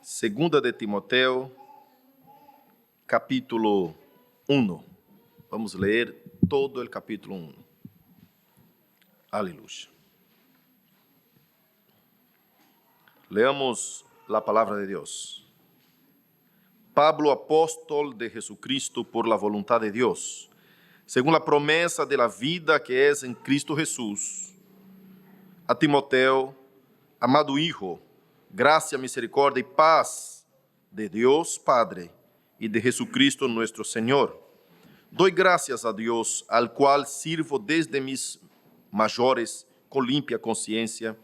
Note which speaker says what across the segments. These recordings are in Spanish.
Speaker 1: Segunda de Timoteo, capítulo 1. Vamos ler todo o capítulo 1. Aleluia. Leamos a palavra de Deus. Pablo, apóstol de Jesucristo por la voluntad de Deus, según la promesa de la vida que es en Cristo Jesús. A Timoteo, amado hijo, gracia, misericordia y paz de Dios Padre y de Jesucristo nuestro Señor. Doy gracias a Dios, al cual sirvo desde mis mayores con limpia conciencia,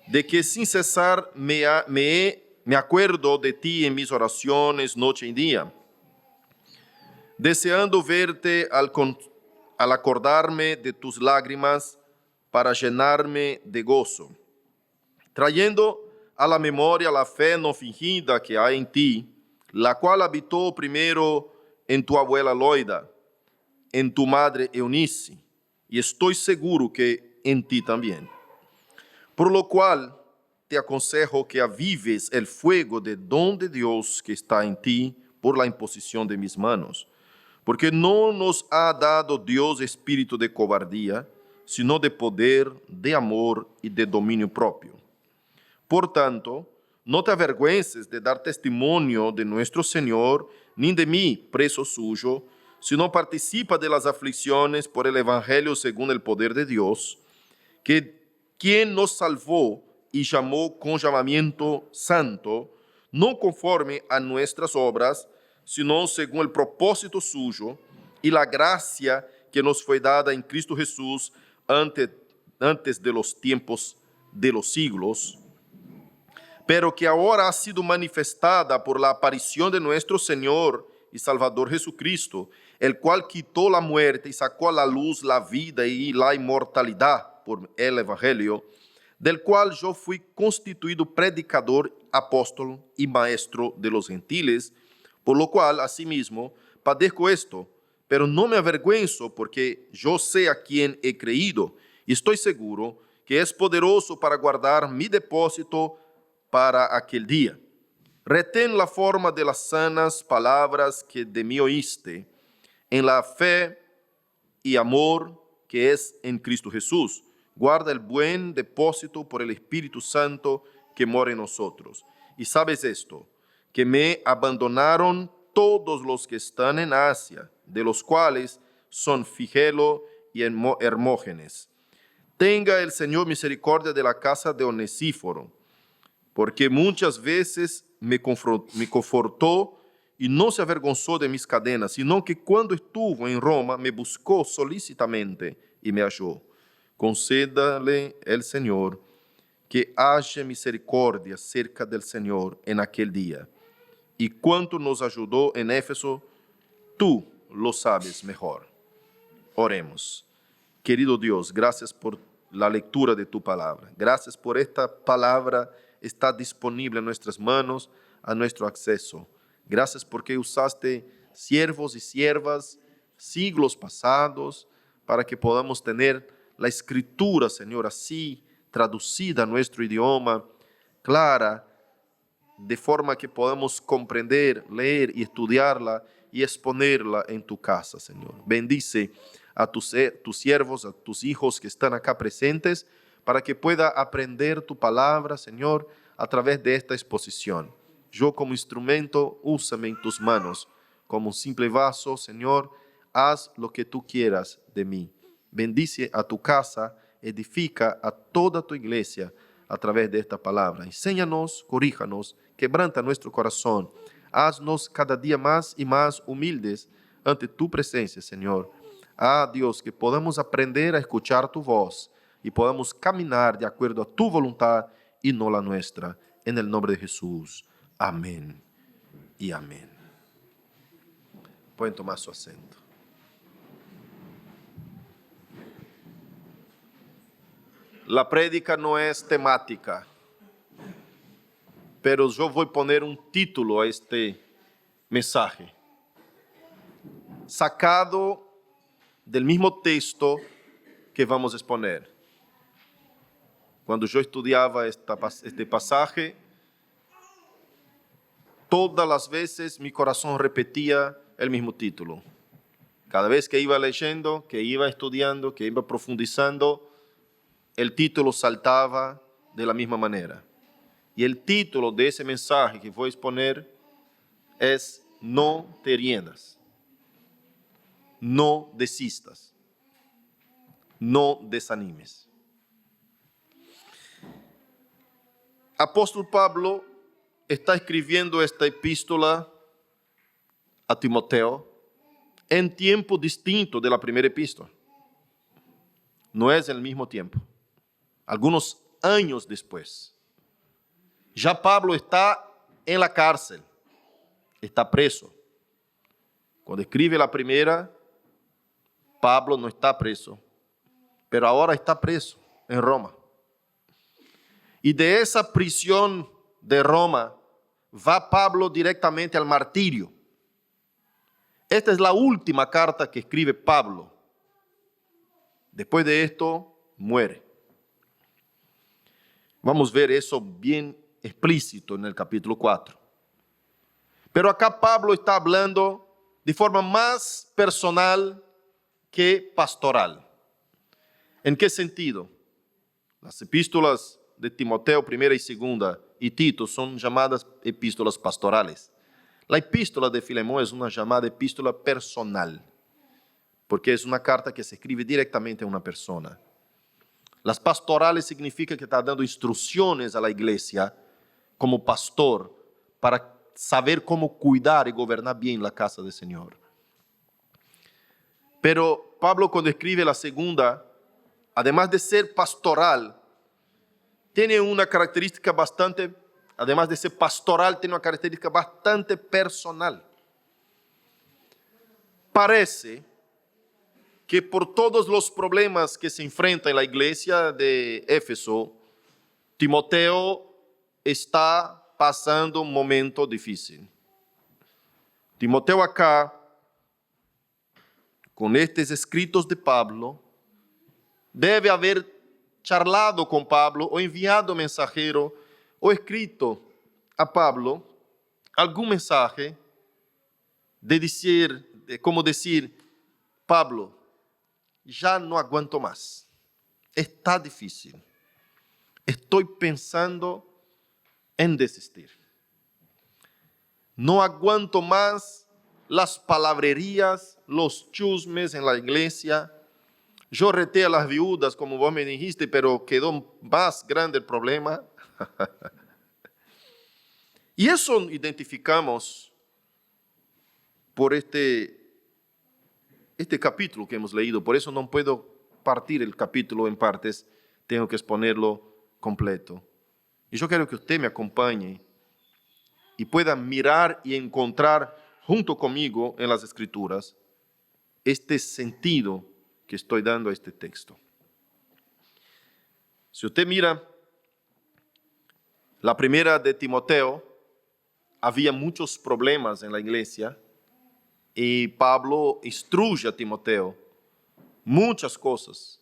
Speaker 1: de que sin cesar me acuerdo de ti en mis oraciones noche y día, deseando verte al acordarme de tus lágrimas para llenarme de gozo, trayendo a la memoria la fe no fingida que hay en ti, la cual habitó primero en tu abuela Loida, en tu madre Eunice, y estoy seguro que en ti también. Por lo cual te aconsejo que avives el fuego de don de Dios que está en ti por la imposición de mis manos, porque no nos ha dado Dios espíritu de cobardía, sino de poder, de amor y de dominio propio. Por tanto, no te avergüences de dar testimonio de nuestro Señor, ni de mí, preso suyo, sino participa de las aflicciones por el Evangelio según el poder de Dios, que quien nos salvó y llamó con llamamiento santo, no conforme a nuestras obras, sino según el propósito suyo y la gracia que nos fue dada en Cristo Jesús antes de los tiempos de los siglos, pero que ahora ha sido manifestada por la aparición de nuestro Señor y Salvador Jesucristo, el cual quitó la muerte y sacó a la luz la vida y la inmortalidad por el Evangelio, del cual yo fui constituido predicador, apóstol y maestro de los gentiles, por lo cual, asimismo, padezco esto, pero no me avergüenzo, porque yo sé a quién he creído, y estoy seguro que es poderoso para guardar mi depósito para aquel día. Retén la forma de las sanas palabras que de mí oíste, en la fe y amor que es en Cristo Jesús. Guarda el buen depósito por el Espíritu Santo que mora en nosotros. Y sabes esto, que me abandonaron todos los que están en Asia, de los cuales son Figelo y Hermógenes. Tenga el Señor misericordia de la casa de Onesíforo, porque muchas veces me confortó y no se avergonzó de mis cadenas, sino que cuando estuvo en Roma me buscó solícitamente y me halló. Concédale el Señor que haya misericordia cerca del Señor en aquel día. Y cuánto nos ayudó en Éfeso, tú lo sabes mejor. Oremos. Querido Dios, gracias por la lectura de tu palabra. Gracias por esta palabra está disponible en nuestras manos, a nuestro acceso. Gracias porque usaste siervos y siervas siglos pasados para que podamos tener la escritura, Señor, así traducida a nuestro idioma, clara, de forma que podamos comprender, leer y estudiarla y exponerla en tu casa, Señor. Bendice a tus siervos, a tus hijos que están acá presentes, para que pueda aprender tu palabra, Señor, a través de esta exposición. Yo como instrumento, úsame en tus manos. Como un simple vaso, Señor, haz lo que tú quieras de mí. Bendice a tu casa, edifica a toda tu iglesia a través de esta palabra. Enséñanos, corríjanos, quebranta nuestro corazón. Haznos cada día más y más humildes ante tu presencia, Señor. Dios, que podamos aprender a escuchar tu voz y podamos caminar de acuerdo a tu voluntad y no la nuestra. En el nombre de Jesús. Amén y amén. Pueden tomar su asiento. La prédica no es temática, pero yo voy a poner un título a este mensaje, sacado del mismo texto que vamos a exponer. Cuando yo estudiaba este pasaje, todas las veces mi corazón repetía el mismo título. Cada vez que iba leyendo, que iba estudiando, que iba profundizando, el título saltaba de la misma manera. Y el título de ese mensaje que voy a exponer es: no te rindas, no desistas, no desanimes. Apóstol Pablo está escribiendo esta epístola a Timoteo en tiempo distinto de la primera epístola. No es el mismo tiempo. Algunos años después. Ya Pablo está en la cárcel, está preso. Cuando escribe la primera, Pablo no está preso, pero ahora está preso en Roma. Y de esa prisión de Roma va Pablo directamente al martirio. Esta es la última carta que escribe Pablo. Después de esto, muere. Vamos a ver eso bien explícito en el capítulo 4. Pero acá Pablo está hablando de forma más personal que pastoral. ¿En qué sentido? Las epístolas de Timoteo, primera y segunda, y Tito son llamadas epístolas pastorales. La epístola de Filemón es una llamada epístola personal, porque es una carta que se escribe directamente a una persona. Las pastorales significa que está dando instrucciones a la iglesia como pastor para saber cómo cuidar y gobernar bien la casa del Señor. Pero Pablo, cuando escribe la segunda, además de ser pastoral, tiene una característica bastante, además de ser pastoral, tiene una característica bastante personal. Parece que por todos los problemas que se enfrenta en la iglesia de Éfeso, Timoteo está pasando un momento difícil. Timoteo acá, con estos escritos de Pablo, debe haber charlado con Pablo o enviado mensajero o escrito a Pablo algún mensaje como decir: Pablo, ya no aguanto más, está difícil, estoy pensando en desistir. No aguanto más las palabrerías, los chusmes en la iglesia. Yo reté a las viudas, como vos me dijiste, pero quedó más grande el problema. Y eso identificamos por este capítulo que hemos leído. Por eso no puedo partir el capítulo en partes, tengo que exponerlo completo. Y yo quiero que usted me acompañe y pueda mirar y encontrar junto conmigo en las Escrituras este sentido que estoy dando a este texto. Si usted mira la primera de Timoteo, había muchos problemas en la iglesia y Pablo instruye a Timoteo muchas cosas.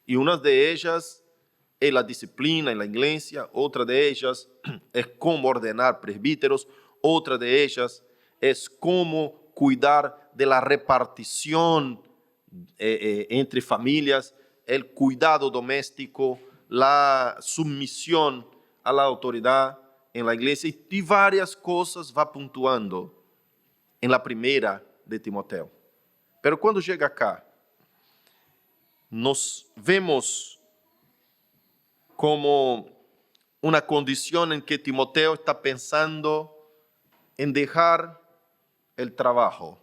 Speaker 1: Y una de ellas es la disciplina en la iglesia, otra de ellas es cómo ordenar presbíteros, otra de ellas es cómo cuidar de la repartición entre familias, el cuidado doméstico, la sumisión a la autoridad en la iglesia y varias cosas va puntuando en la primera de Timoteo. Pero cuando llega acá, nos vemos como una condición en que Timoteo está pensando en dejar el trabajo.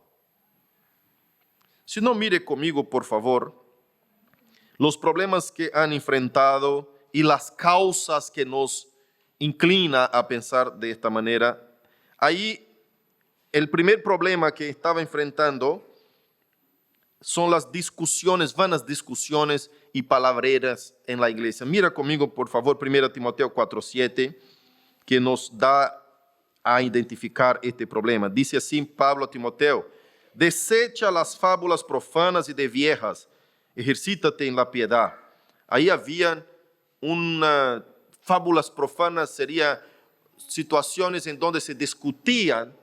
Speaker 1: Si no, mire conmigo, por favor, los problemas que han enfrentado y las causas que nos inclina a pensar de esta manera. Ahí, el primer problema que estaba enfrentando son las discusiones, vanas discusiones y palabreras en la iglesia. Mira conmigo, por favor, 1 Timoteo 4:7, que nos da a identificar este problema. Dice así Pablo a Timoteo: desecha las fábulas profanas y de viejas, ejercítate en la piedad. Ahí habían fábulas profanas, sería situaciones en donde se discutían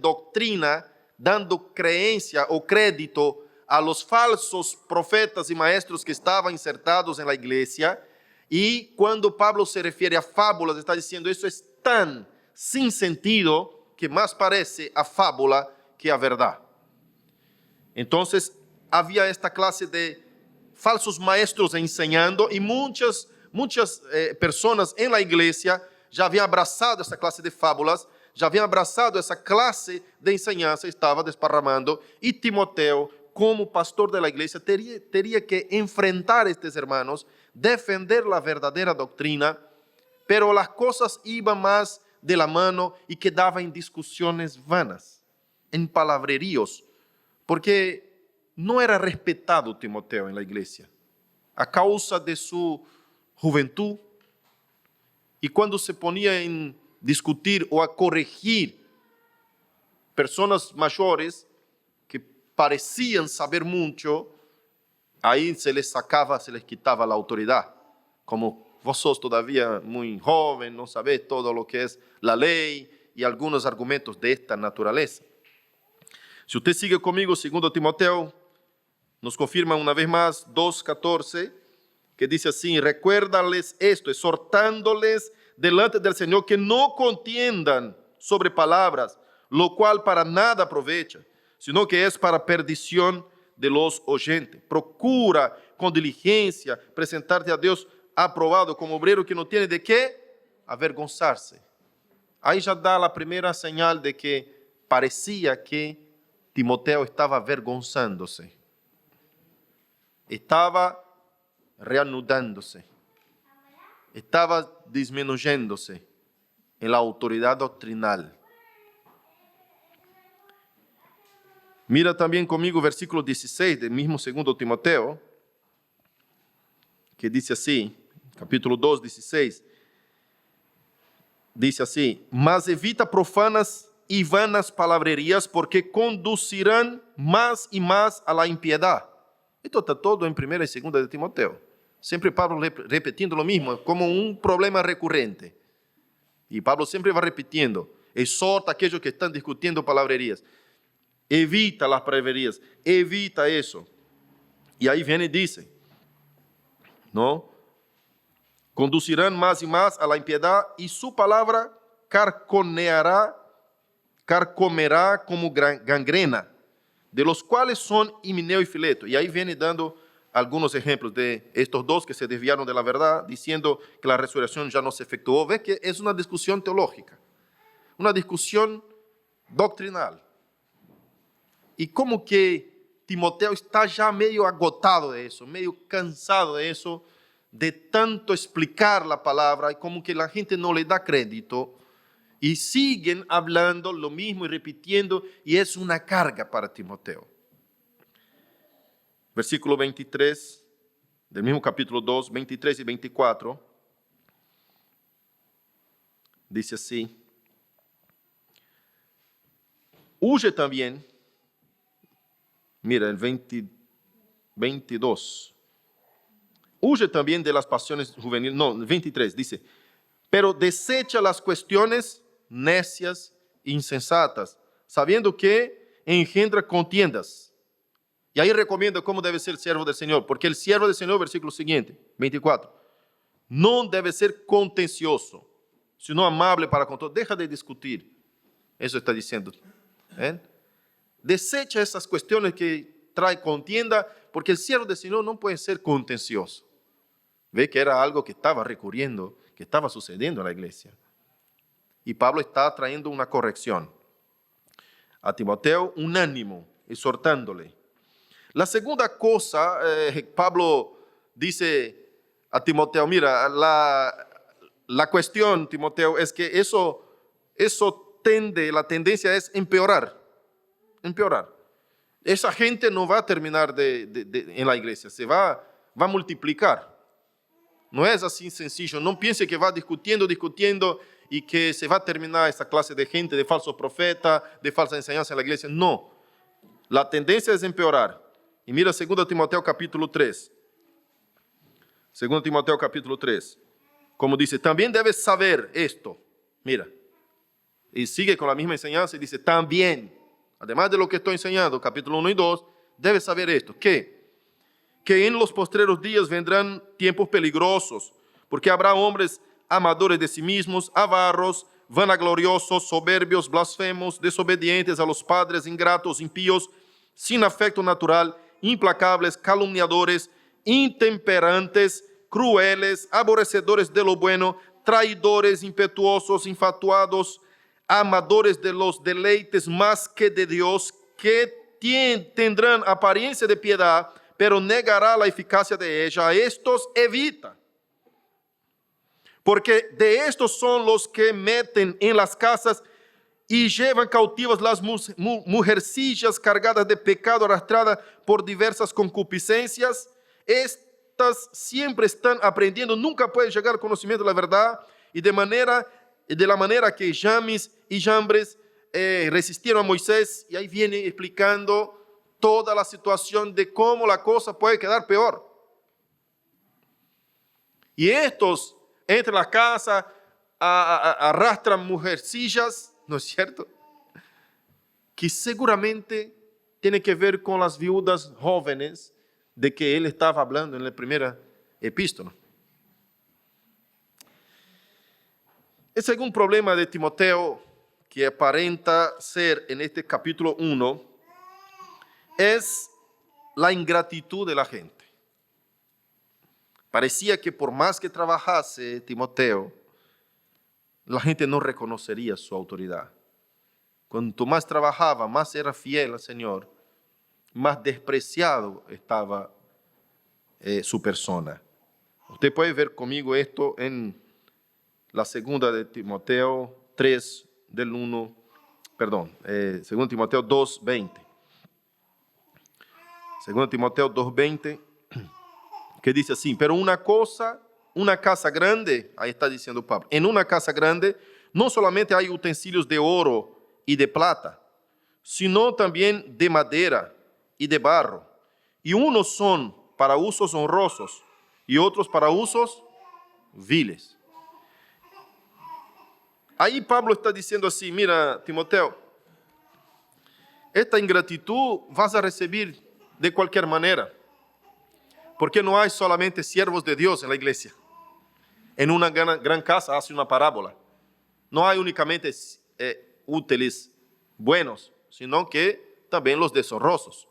Speaker 1: doctrina, dando creencia o crédito a los falsos profetas y maestros que estaban insertados en la iglesia. Y cuando Pablo se refiere a fábulas, está diciendo eso es tan sin sentido que más parece a fábula que a verdad. Entonces había esta clase de falsos maestros enseñando y muchas personas en la iglesia ya habían abrazado esa clase de fábulas, ya habían abrazado esa clase de enseñanza, estaba desparramando, y Timoteo, como pastor de la iglesia, tenía que enfrentar a estos hermanos, defender la verdadera doctrina, pero las cosas iban más de la mano y quedaban en discusiones vanas, en palabreríos, porque no era respetado Timoteo en la iglesia, a causa de su juventud, y cuando se ponía en discutir o a corregir personas mayores que parecían saber mucho, ahí se les sacaba, se les quitaba la autoridad. Como vos sos todavía muy joven, no sabés todo lo que es la ley y algunos argumentos de esta naturaleza. Si usted sigue conmigo, 2 Timoteo, nos confirma una vez más 2:14, que dice así: recuérdales esto, exhortándoles delante del Señor que no contiendan sobre palabras, lo cual para nada aprovecha, sino que es para perdición de los oyentes. Procura con diligencia presentarte a Dios aprobado como obrero que no tiene de qué avergonzarse. Ahí ya da la primera señal de que parecía que Timoteo estaba avergonzándose. Estaba reanudándose, estaba disminuyéndose en la autoridad doctrinal. Mira también conmigo versículo 16 del mismo 2 Timoteo, que dice así, capítulo 2, 16, dice así: mas evita profanas y vanas palabrerías, porque conducirán más y más a la impiedad. Esto está todo en 1 y 2 de Timoteo. Siempre Pablo repitiendo lo mismo, como un problema recurrente. Y Pablo siempre va repitiendo, exhorta a aquellos que están discutiendo palabrerías. Evita las palabrerías, evita eso. Y ahí viene y dice, ¿no? Conducirán más y más a la impiedad y su palabra carcomerá como gangrena, de los cuales son Himeneo y Fileto. Y ahí viene dando algunos ejemplos de estos dos que se desviaron de la verdad, diciendo que la resurrección ya no se efectuó. Ve que es una discusión teológica, una discusión doctrinal. Y como que Timoteo está ya medio agotado de eso, medio cansado de eso, de tanto explicar la palabra, y como que la gente no le da crédito, y siguen hablando lo mismo y repitiendo, y es una carga para Timoteo. Versículo 23, del mismo capítulo 2, 23 y 24, dice así: huye también, mira el 22, huye también de las pasiones juveniles, no, 23, dice, pero desecha las cuestiones necias e insensatas, sabiendo que engendra contiendas. Y ahí recomienda cómo debe ser el siervo del Señor, porque el siervo del Señor, versículo siguiente, 24, no debe ser contencioso, sino amable para con todos. Deja de discutir, eso está diciendo. Desecha esas cuestiones que trae contienda, porque el siervo del Señor no puede ser contencioso. Ve que era algo que estaba recurriendo, que estaba sucediendo en la iglesia. Y Pablo está trayendo una corrección a Timoteo, un ánimo, exhortándole. La segunda cosa, Pablo dice a Timoteo, mira, la cuestión, Timoteo, es que eso la tendencia es empeorar. Esa gente no va a terminar en la iglesia, se va a multiplicar. No es así sencillo, no piense que va discutiendo y que se va a terminar esta clase de gente, de falsos profetas, de falsa enseñanza en la iglesia. No, la tendencia es empeorar. Y mira 2 Timoteo capítulo 3. 2 Timoteo capítulo 3. como dice, también debes saber esto. Mira, y sigue con la misma enseñanza y dice, también, además de lo que estoy enseñando, capítulo 1 y 2, debes saber esto, que en los postreros días vendrán tiempos peligrosos, porque habrá hombres amadores de sí mismos, avaros, vanagloriosos, soberbios, blasfemos, desobedientes a los padres, ingratos, impíos, sin afecto natural, implacables, calumniadores, intemperantes, crueles, aborrecedores de lo bueno, traidores, impetuosos, infatuados, amadores de los deleites más que de Dios, que tendrán apariencia de piedad, pero negará la eficacia de ella. A estos evita. Porque de estos son los que meten en las casas y llevan cautivas las mujercillas cargadas de pecado, arrastradas por diversas concupiscencias. Estas siempre están aprendiendo, nunca pueden llegar al conocimiento de la verdad, y de la manera que James y Jambres resistieron a Moisés, y ahí viene explicando toda la situación de cómo la cosa puede quedar peor. Y estos entran a la casa, arrastran mujercillas, ¿no es cierto? Que seguramente tiene que ver con las viudas jóvenes de que él estaba hablando en la primera epístola. El segundo problema de Timoteo, que aparenta ser en este capítulo 1, es la ingratitud de la gente. Parecía que por más que trabajase Timoteo, la gente no reconocería su autoridad. Cuanto más trabajaba, más era fiel al Señor, más despreciado estaba su persona. Usted puede ver conmigo esto en la segunda de Timoteo 3, del 1, perdón, 2 Timoteo 2, 20. 2 Timoteo 2, 20, que dice así, pero una casa grande, ahí está diciendo Pablo, en una casa grande no solamente hay utensilios de oro y de plata, sino también de madera y de barro, y unos son para usos honrosos y otros para usos viles. Ahí Pablo está diciendo así, mira, Timoteo, esta ingratitud vas a recibir de cualquier manera, porque no hay solamente siervos de Dios en la iglesia. En una gran casa hace una parábola. No hay únicamente útiles buenos, sino que también los deshonrosos,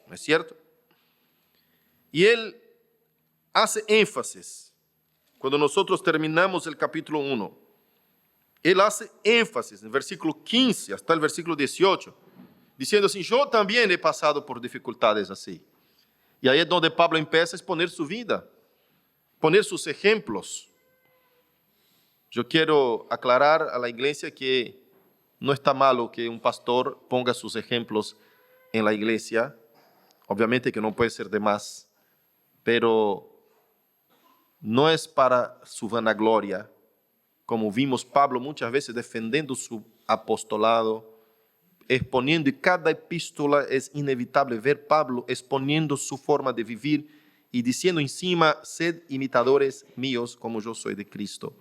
Speaker 1: ¿no es cierto? Y él hace énfasis, cuando nosotros terminamos el capítulo 1, él hace énfasis en el versículo 15 hasta el versículo 18, diciendo así, yo también he pasado por dificultades así. Y ahí es donde Pablo empieza a exponer su vida, poner sus ejemplos. Yo quiero aclarar a la iglesia que no está malo que un pastor ponga sus ejemplos en la iglesia. Obviamente que no puede ser de más, pero no es para su vanagloria, como vimos Pablo muchas veces defendiendo su apostolado, exponiendo, y cada epístola es inevitable ver Pablo exponiendo su forma de vivir y diciendo encima, sed imitadores míos como yo soy de Cristo.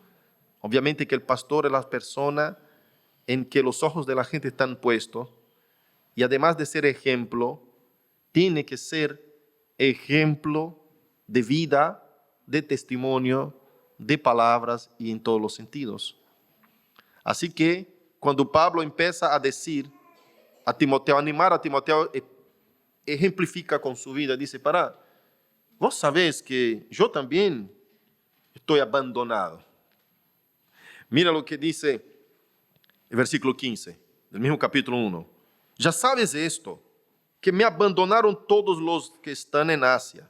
Speaker 1: Obviamente que el pastor es la persona en que los ojos de la gente están puestos, y además de ser ejemplo, tiene que ser ejemplo de vida, de testimonio, de palabras y en todos los sentidos. Así que cuando Pablo empieza a decir a Timoteo, animar a Timoteo, ejemplifica con su vida, dice, vos sabés que yo también estoy abandonado. Mira lo que dice el versículo 15, del mismo capítulo 1. Ya sabes esto, que me abandonaron todos los que están en Asia.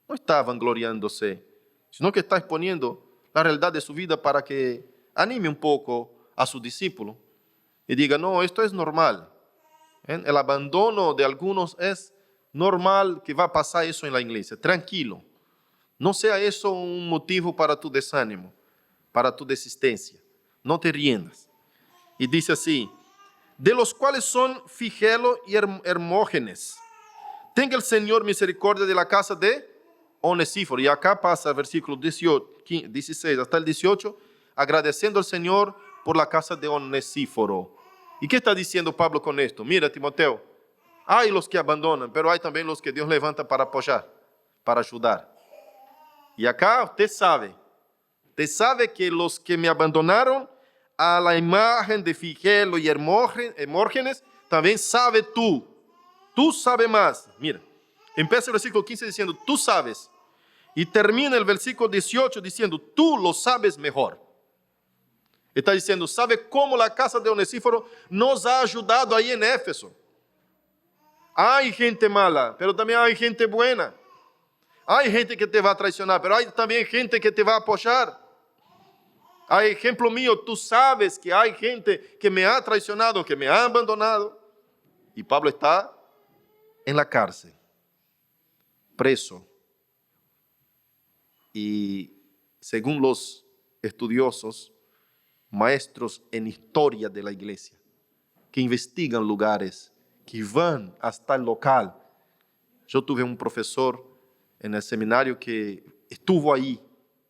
Speaker 1: No está vangloriándose, sino que está exponiendo la realidad de su vida para que anime un poco a su discípulo y diga, no, esto es normal. El abandono de algunos es normal, que va a pasar eso en la iglesia. Tranquilo, no sea eso un motivo para tu desánimo, para tu desistencia. No te rindas. Y dice así, de los cuales son Figelo y Hermógenes. Tenga el Señor misericordia de la casa de Onesíforo. Y acá pasa el versículo 16 hasta el 18, agradeciendo al Señor por la casa de Onesíforo. ¿Y qué está diciendo Pablo con esto? Mira, Timoteo, hay los que abandonan, pero hay también los que Dios levanta para apoyar, para ayudar. Y acá usted sabe que los que me abandonaron a la imagen de Figelo y Hermógenes, también sabe tú sabes más. Mira, empieza el versículo 15 diciendo, tú sabes. Y termina el versículo 18 diciendo, tú lo sabes mejor. Está diciendo, ¿sabe cómo la casa de Onesíforo nos ha ayudado ahí en Éfeso? Hay gente mala, pero también hay gente buena. Hay gente que te va a traicionar, pero hay también gente que te va a apoyar. Hay ejemplo mío, tú sabes que hay gente que me ha traicionado, que me ha abandonado. Y Pablo está en la cárcel, preso. Y según los estudiosos, maestros en historia de la iglesia, que investigan lugares, que van hasta el local. Yo tuve un profesor en el seminario que estuvo ahí,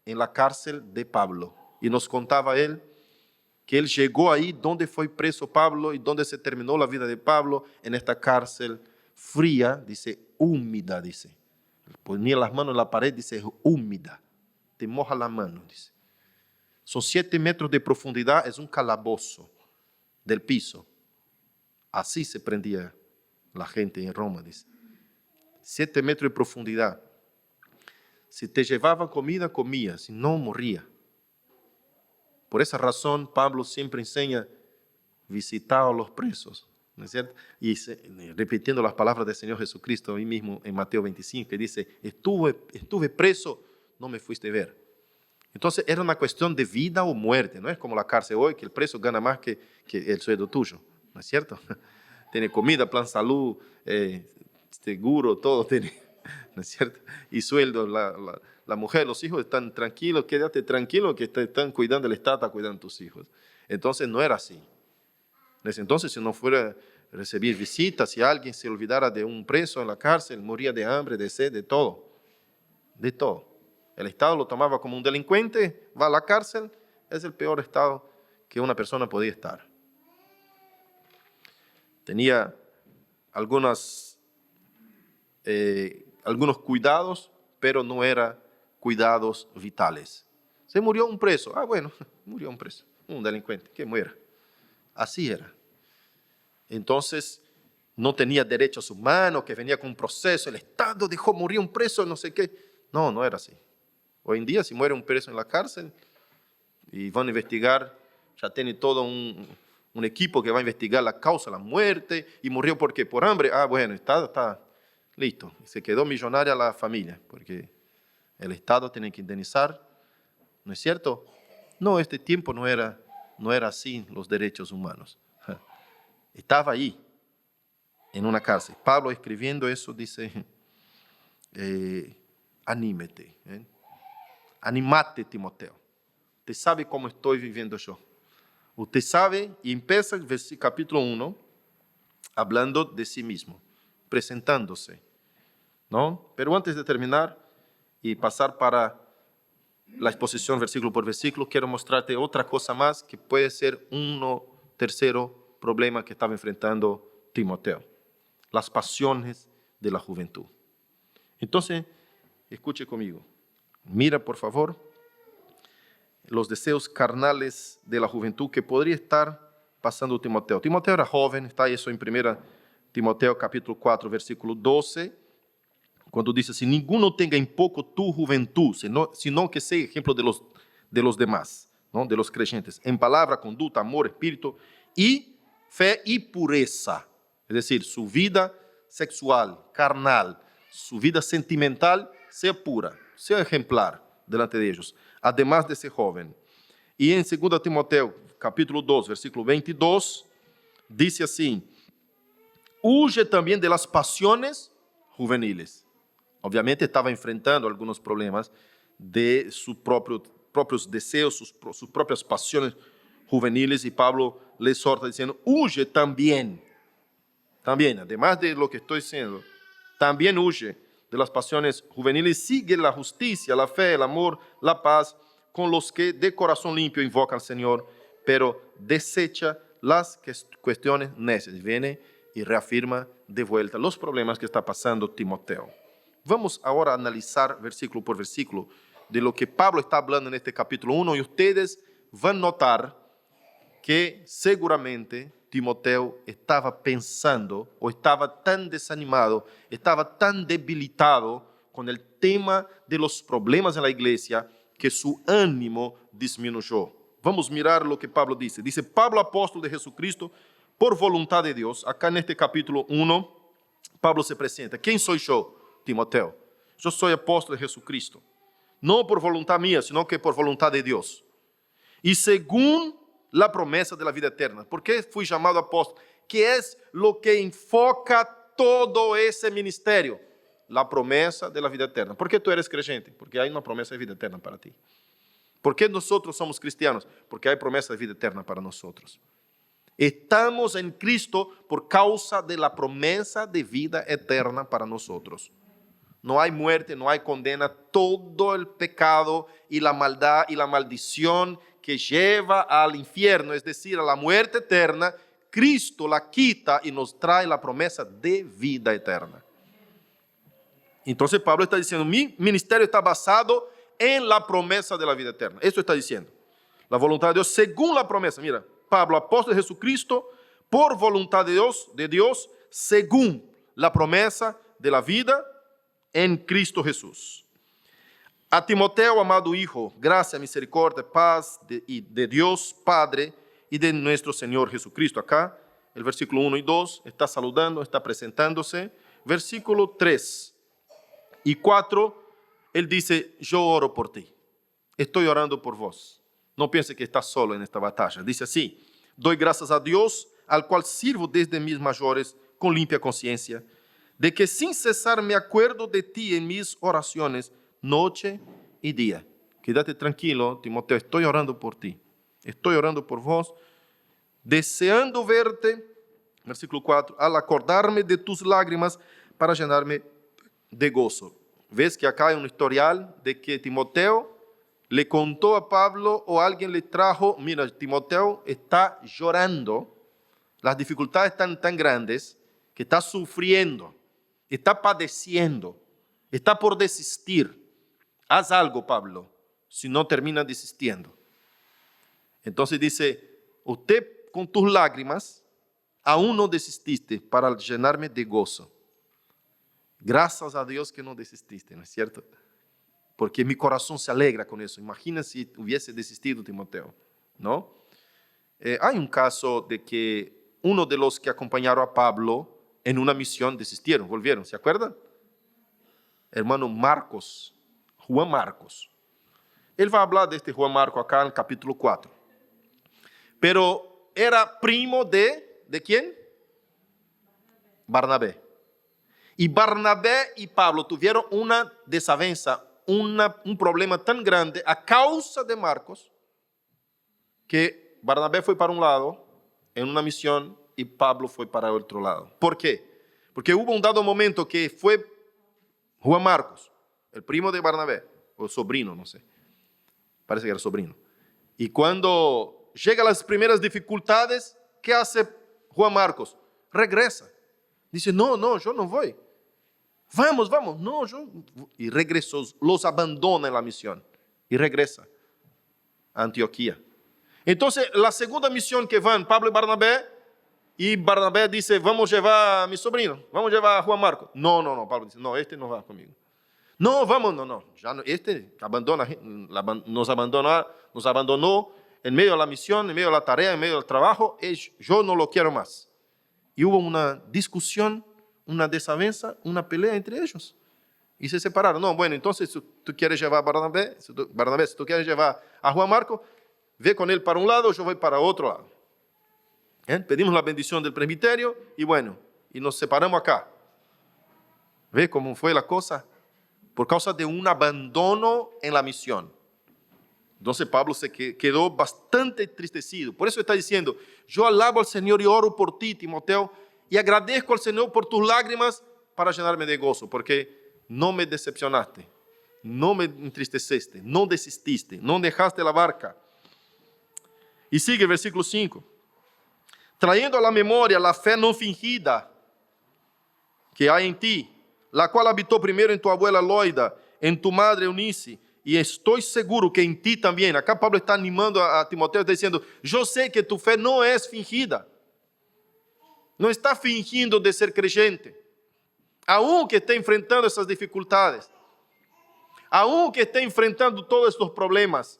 Speaker 1: en la cárcel de Pablo, y nos contaba él que él llegó ahí donde fue preso Pablo y donde se terminó la vida de Pablo, en esta cárcel fría, dice, húmeda, dice. Ponía las manos en la pared, dice, húmeda, te moja la mano, dice. Son 7 metros de profundidad, es un calabozo del piso. Así se prendía la gente en Roma, dice. 7 metros de profundidad. Si te llevaban comida, comía, si no, moría. Por esa razón, Pablo siempre enseña visitar a los presos, ¿no es cierto? Y repitiendo las palabras del Señor Jesucristo, ahí mismo en Mateo 25, que dice, estuve preso, no me fuiste a ver. Entonces era una cuestión de vida o muerte, no es como la cárcel hoy, que el preso gana más que el sueldo tuyo, ¿no es cierto? Tiene comida, plan salud, seguro, todo tiene, ¿no es cierto? Y sueldo, la mujer, los hijos están tranquilos, quédate tranquilo que te están cuidando, el Estado está cuidando a tus hijos. Entonces no era así. Entonces, si no fuera a recibir visitas, si alguien se olvidara de un preso en la cárcel, moría de hambre, de sed, de todo. De todo. El Estado lo tomaba como un delincuente, va a la cárcel, es el peor estado que una persona podía estar. Tenía algunos cuidados, pero no eran cuidados vitales. Se murió un preso, bueno, murió un preso, un delincuente, que muera. Así era. Entonces, no tenía derechos humanos, que venía con un proceso, el Estado dejó morir un preso, no sé qué. No, no era así. Hoy en día, si muere un preso en la cárcel y van a investigar, ya tiene todo un equipo que va a investigar la causa, la muerte, y murió ¿por qué? Por hambre. Bueno, el Estado está listo. Se quedó millonaria la familia, porque el Estado tiene que indemnizar, ¿no es cierto? No, este tiempo no era así los derechos humanos. Estaba ahí, en una cárcel. Pablo escribiendo eso dice, anímate, animate, Timoteo. Usted sabe cómo estoy viviendo yo. Usted sabe, y empieza el capítulo 1, hablando de sí mismo, presentándose, ¿no? Pero antes de terminar y pasar para la exposición versículo por versículo, quiero mostrarte otra cosa más que puede ser un tercero problema que estaba enfrentando Timoteo. Las pasiones de la juventud. Entonces, escuche conmigo. Mira, por favor, los deseos carnales de la juventud que podría estar pasando Timoteo. Timoteo era joven, está eso en 1 Timoteo capítulo 4, versículo 12, cuando dice, si ninguno tenga en poco tu juventud, sino que sea ejemplo de los demás, ¿no? De los creyentes, en palabra, conducta, amor, espíritu y fe y pureza. Es decir, su vida sexual, carnal, su vida sentimental sea pura, sea ejemplar delante de ellos, además de ser joven. Y en 2 Timoteo, capítulo 2, versículo 22, dice así, huye también de las pasiones juveniles. Obviamente estaba enfrentando algunos problemas de sus propios deseos, sus propias pasiones juveniles, y Pablo le exhorta diciendo, huye también, además de lo que estoy diciendo, también huye de las pasiones juveniles, sigue la justicia, la fe, el amor, la paz, con los que de corazón limpio invocan al Señor, pero desecha las cuestiones necias. Viene y reafirma de vuelta los problemas que está pasando Timoteo. Vamos ahora a analizar versículo por versículo de lo que Pablo está hablando en este capítulo 1 y ustedes van a notar que seguramente Timoteo estaba pensando o estaba tan desanimado, estaba tan debilitado con el tema de los problemas en la iglesia que su ánimo disminuyó. Vamos a mirar lo que Pablo dice. Dice, Pablo, apóstol de Jesucristo, por voluntad de Dios. Acá en este capítulo 1, Pablo se presenta. ¿Quién soy yo, Timoteo? Yo soy apóstol de Jesucristo. No por voluntad mía, sino que por voluntad de Dios. Y según la promesa de la vida eterna. ¿Por qué fui llamado apóstol? ¿Qué es lo que enfoca todo ese ministerio? La promesa de la vida eterna. ¿Por qué tú eres creyente? Porque hay una promesa de vida eterna para ti. ¿Por qué nosotros somos cristianos? Porque hay promesa de vida eterna para nosotros. Estamos en Cristo por causa de la promesa de vida eterna para nosotros. No hay muerte, no hay condena. Todo el pecado y la maldad y la maldición que lleva al infierno, es decir, a la muerte eterna, Cristo la quita y nos trae la promesa de vida eterna. Entonces Pablo está diciendo, mi ministerio está basado en la promesa de la vida eterna. Esto está diciendo. La voluntad de Dios según la promesa. Mira, Pablo, apóstol de Jesucristo, por voluntad de Dios, según la promesa de la vida en Cristo Jesús. A Timoteo, amado hijo, gracia, misericordia, paz de Dios Padre y de nuestro Señor Jesucristo. Acá, el versículo 1 y 2, está saludando, está presentándose. Versículo 3 y 4, él dice, yo oro por ti. Estoy orando por vos. No piense que estás solo en esta batalla. Dice así, doy gracias a Dios, al cual sirvo desde mis mayores con limpia conciencia, de que sin cesar me acuerdo de ti en mis oraciones, noche y día. Quédate tranquilo, Timoteo, estoy orando por ti. Estoy orando por vos, deseando verte, versículo 4, al acordarme de tus lágrimas para llenarme de gozo. ¿Ves que acá hay un historial de que Timoteo le contó a Pablo o alguien le trajo, mira, Timoteo está llorando, las dificultades están tan grandes que está sufriendo, está padeciendo, está por desistir. Haz algo, Pablo, si no termina desistiendo. Entonces dice, usted con tus lágrimas aún no desististe para llenarme de gozo. Gracias a Dios que no desististe, ¿no es cierto? Porque mi corazón se alegra con eso. Imagina si hubiese desistido Timoteo, ¿no? Hay un caso de que uno de los que acompañaron a Pablo en una misión desistieron, volvieron, ¿se acuerdan? Hermano Marcos, Juan Marcos. Él va a hablar de este Juan Marcos acá en el capítulo 4. Pero era primo ¿de quién? Barnabé. Y Barnabé y Pablo tuvieron una desavenza, un problema tan grande a causa de Marcos, que Barnabé fue para un lado en una misión y Pablo fue para el otro lado. ¿Por qué? Porque hubo un dado momento que fue Juan Marcos, el primo de Barnabé, o sobrino, no sé, parece que era sobrino. Y cuando llegan las primeras dificultades, ¿qué hace Juan Marcos? Regresa. Dice, no, yo no voy. Vamos, no, yo... Y regresó, los abandona en la misión y regresa a Antioquía. Entonces, la segunda misión que van Pablo y Barnabé dice, vamos a llevar a mi sobrino, vamos a llevar a Juan Marcos. No, Pablo dice, no, este no va conmigo. No, vamos, no, ya no, este nos abandonó en medio de la misión, en medio de la tarea, en medio del trabajo, yo no lo quiero más. Y hubo una discusión, una desavenza, una pelea entre ellos. Y se separaron. No, bueno, entonces si tú quieres llevar a Barnabé, si tú quieres llevar a Juan Marcos, ve con él para un lado, yo voy para otro lado. Pedimos la bendición del presbiterio y bueno, y nos separamos acá. ¿Ve cómo fue la cosa? Por causa de un abandono en la misión. Entonces Pablo se quedó bastante entristecido. Por eso está diciendo, yo alabo al Señor y oro por ti, Timoteo, y agradezco al Señor por tus lágrimas para llenarme de gozo, porque no me decepcionaste, no me entristeciste, no desististe, no dejaste la barca. Y sigue el versículo 5. Trayendo a la memoria la fe no fingida que hay en ti, la cual habitó primero en tu abuela Loida, en tu madre Eunice, y estoy seguro que en ti también. Acá Pablo está animando a Timoteo, está diciendo, yo sé que tu fe no es fingida. No está fingindo de ser creyente. Aún que esté enfrentando esas dificultades, aún que esté enfrentando todos estos problemas,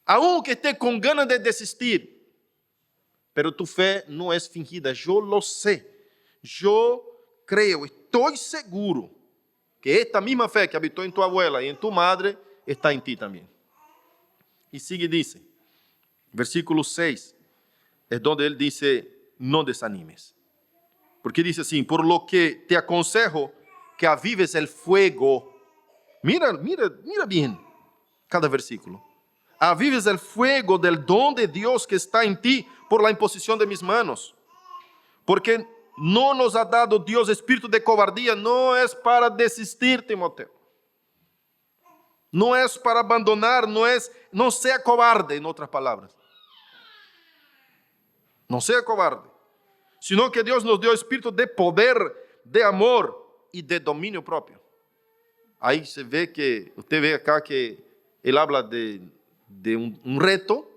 Speaker 1: aún que esté con ganas de desistir, pero tu fe no es fingida. Yo lo sé. Yo creo, estoy seguro que esta misma fe que habitó en tu abuela y en tu madre está en ti también. Y sigue y dice, versículo 6, es donde él dice, no desanimes. Porque dice así, por lo que te aconsejo que avives el fuego. Mira bien cada versículo. Avives el fuego del don de Dios que está en ti por la imposición de mis manos. Porque no nos ha dado Dios espíritu de cobardía, no es para desistir, Timoteo. No es para abandonar, no sea cobarde, en otras palabras. No sea cobarde, sino que Dios nos dio espíritu de poder, de amor y de dominio propio. Ahí se ve que, usted ve acá que él habla de un reto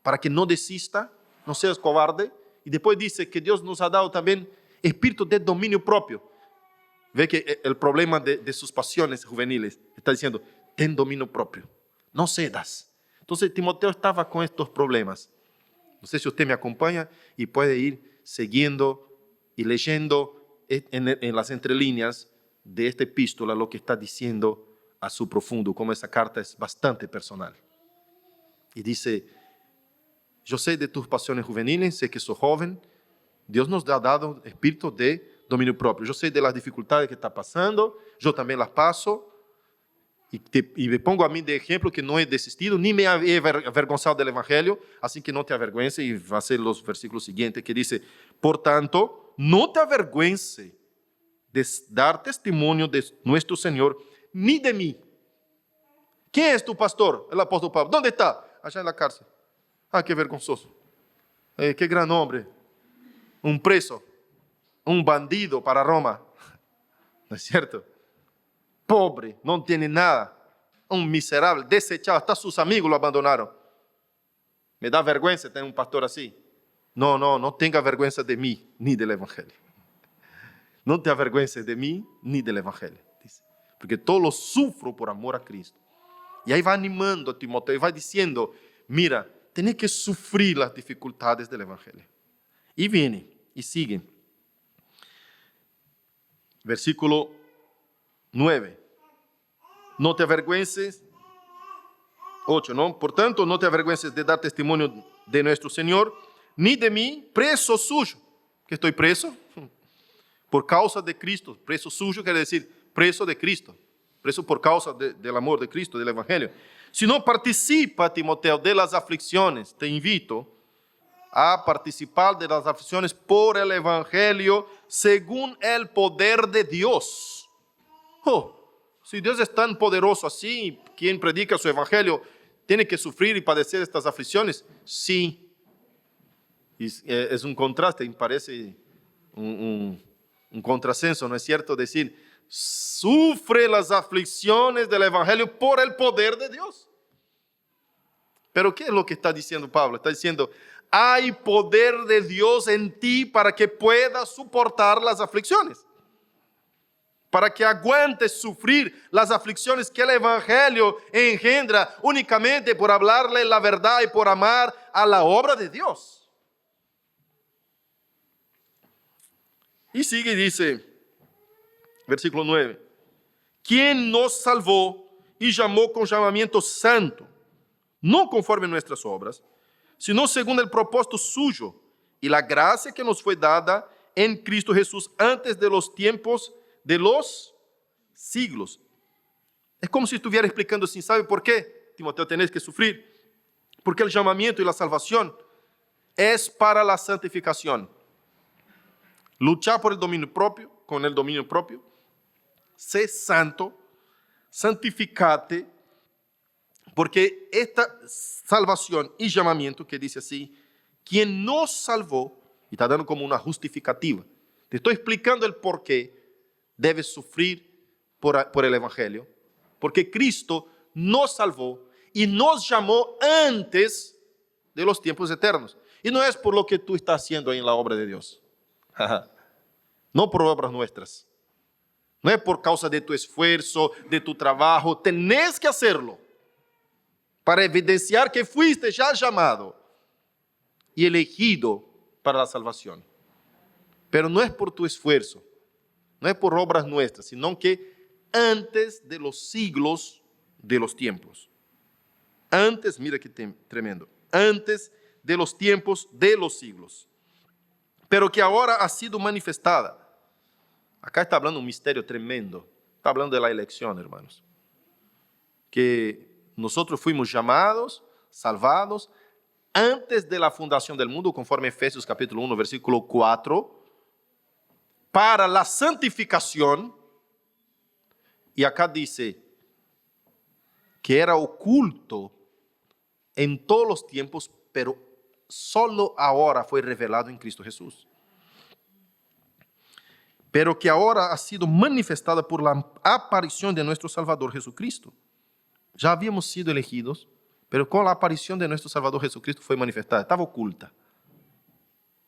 Speaker 1: para que no desista, no seas cobarde. Y después dice que Dios nos ha dado también espíritu de dominio propio. Ve que el problema de sus pasiones juveniles está diciendo, ten dominio propio, no cedas. Entonces Timoteo estaba con estos problemas. No sé si usted me acompaña y puede ir siguiendo y leyendo en las entrelíneas de esta epístola lo que está diciendo a su profundo, como esa carta es bastante personal. Y dice, yo sé de tus pasiones juveniles, sé que sos joven, Dios nos ha dado espíritu de dominio propio. Yo sé de las dificultades que está pasando, yo también las paso, y me pongo a mí de ejemplo que no he desistido, ni me he avergonzado del Evangelio, así que no te avergüences, y va a ser los versículos siguientes que dice, por tanto, no te avergüences de dar testimonio de nuestro Señor, ni de mí. ¿Quién es tu pastor? El apóstol Pablo. ¿Dónde está? Allá en la cárcel. Ah, qué vergonzoso. Qué gran hombre. Un preso, un bandido para Roma. ¿No es cierto? Pobre, no tiene nada. Un miserable, desechado. Hasta sus amigos lo abandonaron. Me da vergüenza tener un pastor así. No tenga vergüenza de mí ni del Evangelio. No te avergüences de mí ni del Evangelio. Dice. Porque todo lo sufro por amor a Cristo. Y ahí va animando a Timoteo y va diciendo, mira, tenés que sufrir las dificultades del Evangelio. Y viene y sigue. Versículo 9. No te avergüences. 8, ¿no? Por tanto, no te avergüences de dar testimonio de nuestro Señor, ni de mí, preso suyo. ¿Que estoy preso? Por causa de Cristo. Preso suyo quiere decir preso de Cristo. Preso por causa del amor de Cristo, del Evangelio. Si no participa, Timoteo, de las aflicciones, te invito a participar de las aflicciones por el Evangelio según el poder de Dios. Si Dios es tan poderoso así, quien predica su Evangelio tiene que sufrir y padecer estas aflicciones. Sí, es un contraste, me parece un contrasenso, ¿no es cierto? Decir, sufre las aflicciones del Evangelio por el poder de Dios. Pero ¿qué es lo que está diciendo Pablo? Está diciendo, hay poder de Dios en ti para que puedas soportar las aflicciones. Para que aguantes sufrir las aflicciones que el Evangelio engendra únicamente por hablarle la verdad y por amar a la obra de Dios. Y sigue y dice, versículo 9, quien nos salvó y llamó con llamamiento santo, no conforme a nuestras obras, sino según el propósito suyo y la gracia que nos fue dada en Cristo Jesús antes de los tiempos de los siglos. Es como si estuviera explicando así, ¿sabe por qué, Timoteo, tenés que sufrir? Porque el llamamiento y la salvación es para la santificación. Luchar por el dominio propio, con el dominio propio, sé santo, santificate, porque esta salvación y llamamiento que dice así, quien nos salvó, y está dando como una justificativa. Te estoy explicando el por qué debes sufrir por el Evangelio, porque Cristo nos salvó y nos llamó antes de los tiempos eternos. Y no es por lo que tú estás haciendo ahí en la obra de Dios. No por obras nuestras. No es por causa de tu esfuerzo, de tu trabajo. Tenés que hacerlo para evidenciar que fuiste ya llamado y elegido para la salvación. Pero no es por tu esfuerzo, no es por obras nuestras, sino que antes de los siglos de los tiempos. Antes, mira qué tremendo, antes de los tiempos de los siglos. Pero que ahora ha sido manifestada. Acá está hablando un misterio tremendo. Está hablando de la elección, hermanos. Que nosotros fuimos llamados, salvados, antes de la fundación del mundo, conforme Efesios capítulo 1, versículo 4, para la santificación. Y acá dice que era oculto en todos los tiempos, pero solo ahora fue revelado en Cristo Jesús. Pero que ahora ha sido manifestada por la aparición de nuestro Salvador Jesucristo. Ya habíamos sido elegidos, pero con la aparición de nuestro Salvador Jesucristo fue manifestada. Estaba oculta.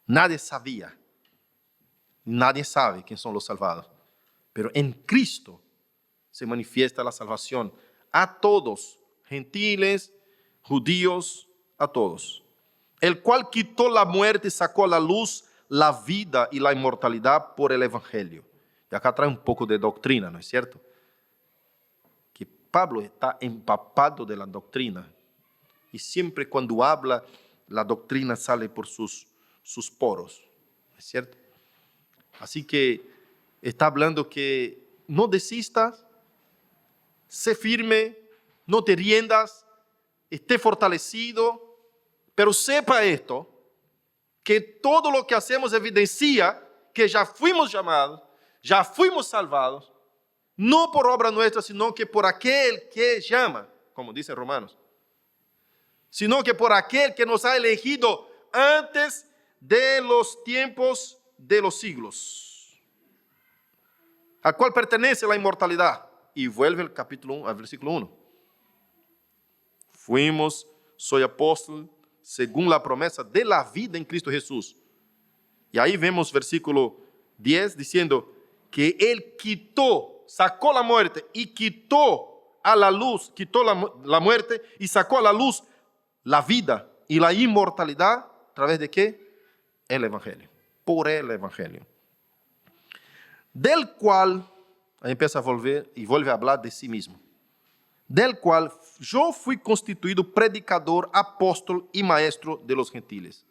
Speaker 1: Nadie sabía. Nadie sabe quién son los salvados. Pero en Cristo se manifiesta la salvación a todos, gentiles, judíos, a todos. El cual quitó la muerte y sacó a la luz la vida y la inmortalidad por el Evangelio. Y acá trae un poco de doctrina, ¿no es cierto? Que Pablo está empapado de la doctrina. Y siempre cuando habla, la doctrina sale por sus poros, ¿no es cierto? Así que está hablando que no desistas, sé firme, no te riendas, esté fortalecido, pero sepa esto, que todo lo que hacemos evidencia que ya fuimos llamados, ya fuimos salvados, no por obra nuestra, sino que por aquel que llama, como dice Romanos, sino que por aquel que nos ha elegido antes de los tiempos de los siglos, al cual pertenece la inmortalidad. Y vuelve el capítulo 1, al versículo 1. Soy apóstol, según la promesa de la vida en Cristo Jesús. Y ahí vemos versículo 10 diciendo que Él quitó, sacó la muerte y quitó a la luz, quitó la muerte y sacó a la luz la vida y la inmortalidad. ¿A través de qué? El Evangelio. Por el Evangelio. Del cual, ahí empieza a volver y vuelve a hablar de sí mismo. Del cual yo fui constituido predicador, apóstol y maestro de los gentiles.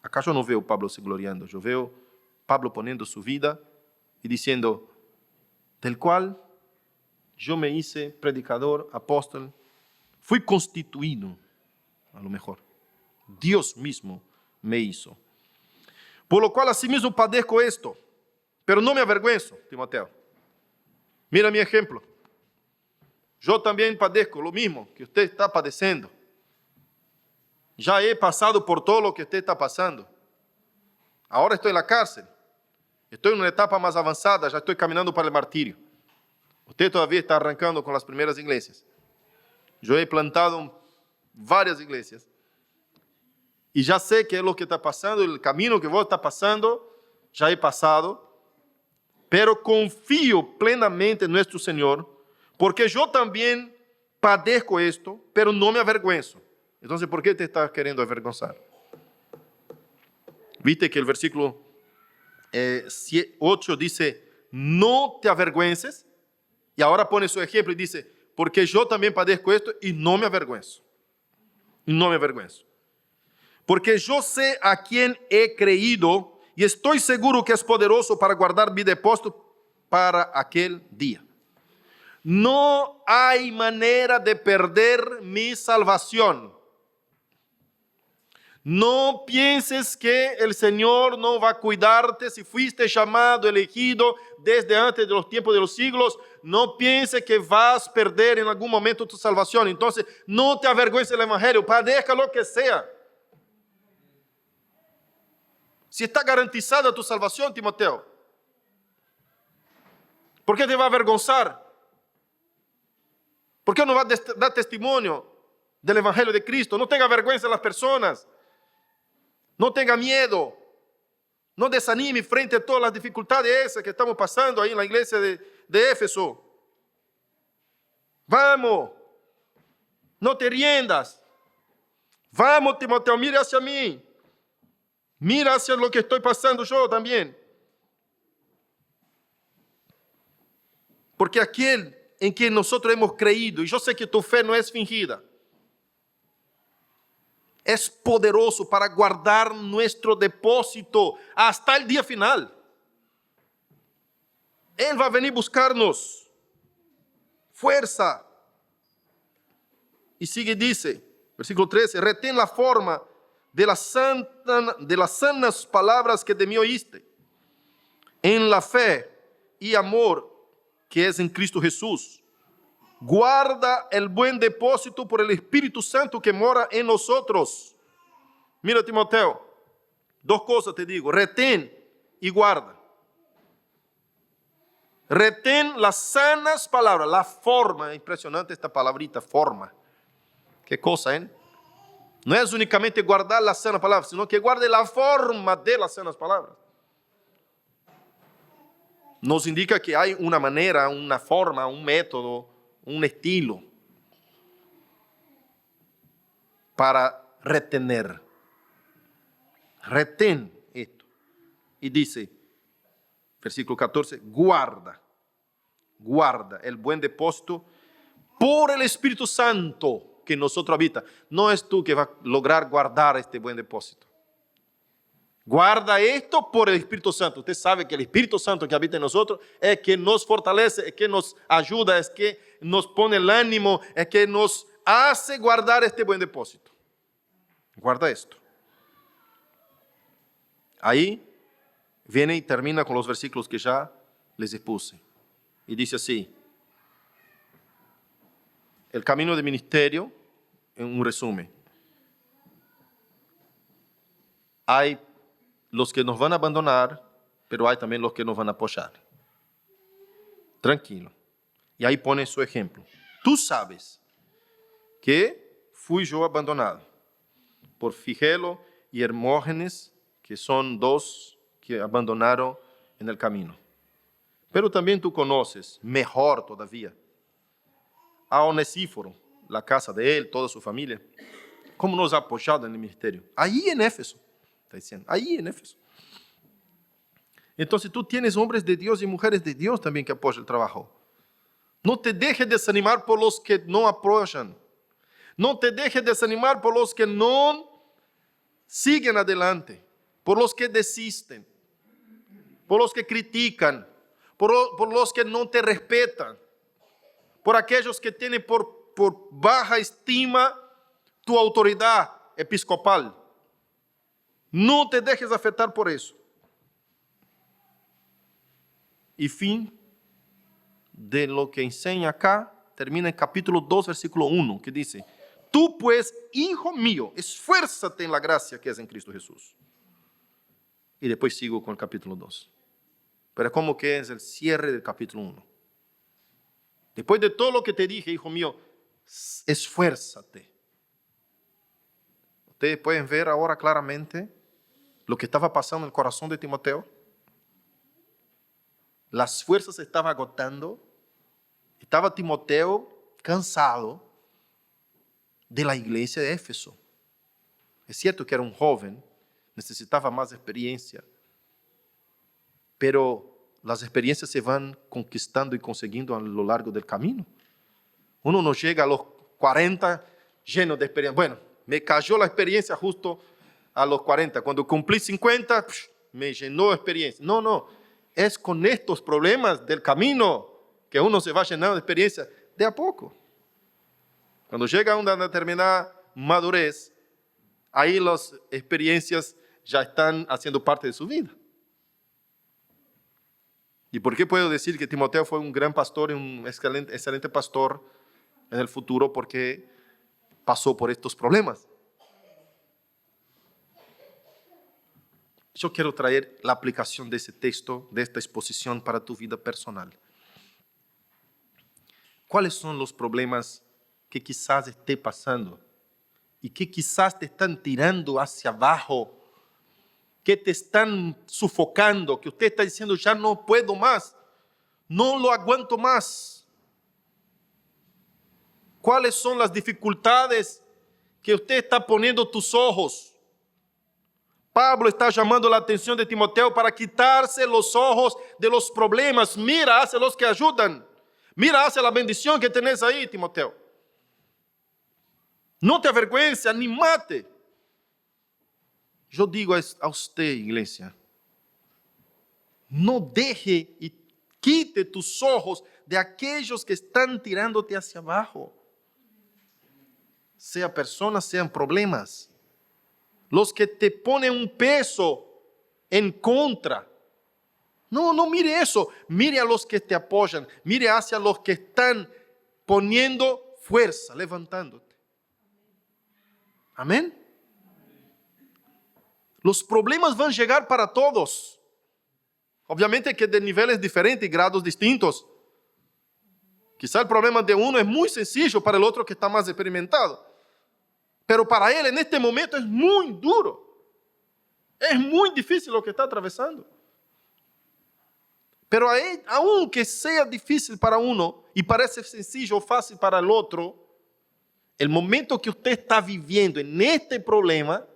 Speaker 1: Acá yo no veo a Pablo se gloriando, yo veo a Pablo poniendo su vida y diciendo, del cual yo me hice predicador, apóstol, fui constituido, a lo mejor. Dios mismo me hizo. Por lo cual asimismo padezco esto, pero no me avergüenzo, Timoteo. Mira mi ejemplo. Yo también padezco lo mismo que usted está padeciendo. Ya he pasado por todo lo que usted está pasando. Ahora estoy en la cárcel. Estoy en una etapa más avanzada, ya estoy caminando para el martirio. Usted todavía está arrancando con las primeras iglesias. Yo he plantado varias iglesias. Y ya sé qué es lo que está pasando, el camino que vos está pasando, ya he pasado. Pero confío plenamente en nuestro Señor, porque yo también padezco esto, pero no me avergüenzo. Entonces, ¿por qué te estás queriendo avergonzar? Viste que el versículo 8 dice, no te avergüences, y ahora pone su ejemplo y dice, porque yo también padezco esto y no me avergüenzo. No me avergüenzo. Porque yo sé a quién he creído y estoy seguro que es poderoso para guardar mi depósito para aquel día. No hay manera de perder mi salvación. No pienses que el Señor no va a cuidarte si fuiste llamado, elegido desde antes de los tiempos de los siglos. No pienses que vas a perder en algún momento tu salvación. Entonces, no te avergüences del Evangelio, padezca lo que sea. Si está garantizada tu salvación, Timoteo, ¿por qué te va a avergonzar? ¿Por qué no va a dar testimonio del Evangelio de Cristo? No tenga vergüenza de las personas. No tenga miedo. No desanime frente a todas las dificultades esas que estamos pasando ahí en la iglesia de Éfeso. Vamos. No te riendas. Vamos, Timoteo, mira hacia mí. Mira hacia lo que estoy pasando yo también. Porque aquel en quien nosotros hemos creído, y yo sé que tu fe no es fingida, es poderoso para guardar nuestro depósito hasta el día final. Él va a venir a buscarnos fuerza. Y sigue, dice, versículo 13, retén la forma de las sanas palabras que de mí oíste, en la fe y amor que es en Cristo Jesús. Guarda el buen depósito por el Espíritu Santo que mora en nosotros. Mira, Timoteo, dos cosas te digo, retén y guarda. Retén las sanas palabras, la forma, impresionante esta palabrita, forma. Qué cosa, ¿eh? No es únicamente guardar las sanas palabras, sino que guarde la forma de las sanas palabras. Nos indica que hay una manera, una forma, un método, un estilo para retener. Retén esto. Y dice, versículo 14, guarda el buen depósito por el Espíritu Santo que en nosotros habita. No es tú que vas a lograr guardar este buen depósito. Guarda esto por el Espíritu Santo. Usted sabe que el Espíritu Santo que habita en nosotros es que nos fortalece, es que nos ayuda, es que nos pone el ánimo, es que nos hace guardar este buen depósito. Guarda esto. Ahí viene y termina con los versículos que ya les expuse. Y dice así, el camino de ministerio, en un resumen. Hay los que nos van a abandonar, pero hay también los que nos van a apoyar. Tranquilo. Y ahí pone su ejemplo. Tú sabes que fui yo abandonado por Figelo y Hermógenes, que son dos que abandonaron en el camino. Pero también tú conoces, mejor todavía, a Onesíforo, la casa de él, toda su familia, cómo nos ha apoyado en el ministerio. Ahí en Éfeso. Está diciendo, ahí en Éfeso. Entonces tú tienes hombres de Dios y mujeres de Dios también que apoyan el trabajo. No te dejes desanimar por los que no apoyan. No te dejes desanimar por los que no siguen adelante, por los que desisten, por los que critican, por los que no te respetan, por aquellos que tienen por baja estima tu autoridad episcopal. No te dejes afectar por eso. Y fin de lo que enseña acá, termina en capítulo 2, versículo 1, que dice, tú pues, hijo mío, esfuérzate en la gracia que es en Cristo Jesús. Y después sigo con el capítulo 2. Pero como que es el cierre del capítulo 1. Después de todo lo que te dije, hijo mío, esfuérzate. Ustedes pueden ver ahora claramente lo que estaba pasando en el corazón de Timoteo. Las fuerzas se estaban agotando. Estaba Timoteo cansado de la iglesia de Éfeso. Es cierto que era un joven, necesitaba más experiencia, pero las experiencias se van conquistando y consiguiendo a lo largo del camino. Uno no llega a los 40 lleno de experiencia. Bueno, me cayó la experiencia justo a los 40. Cuando cumplí 50, me llenó de experiencia. No, es con estos problemas del camino que uno se va llenando de experiencia de a poco. Cuando llega a una determinada madurez, ahí las experiencias ya están haciendo parte de su vida. ¿Y por qué puedo decir que Timoteo fue un gran pastor y un excelente pastor en el futuro? Porque pasó por estos problemas. Yo quiero traer la aplicación de ese texto, de esta exposición para tu vida personal. ¿Cuáles son los problemas que quizás esté pasando y que quizás te están tirando hacia abajo, que te están sufocando, que usted está diciendo, ya no puedo más, no lo aguanto más? ¿Cuáles son las dificultades que usted está poniendo tus ojos? Pablo está llamando la atención de Timoteo para quitarse los ojos de los problemas. Mira hacia los que ayudan. Mira hacia la bendición que tenés ahí, Timoteo. No te avergüences, anímate. Yo digo a usted, iglesia, no deje y quite tus ojos de aquellos que están tirándote hacia abajo. Sea personas, sean problemas. Los que te ponen un peso en contra. No mire eso. Mire a los que te apoyan. Mire hacia los que están poniendo fuerza, levantándote. Amén. Los problemas van a llegar para todos. Obviamente que de niveles diferentes y grados distintos. Quizá el problema de uno es muy sencillo para el otro que está más experimentado. Pero para él en este momento es muy duro. Es muy difícil lo que está atravesando. Pero aunque sea difícil para uno y parece sencillo o fácil para el otro, el momento que usted está viviendo en este problema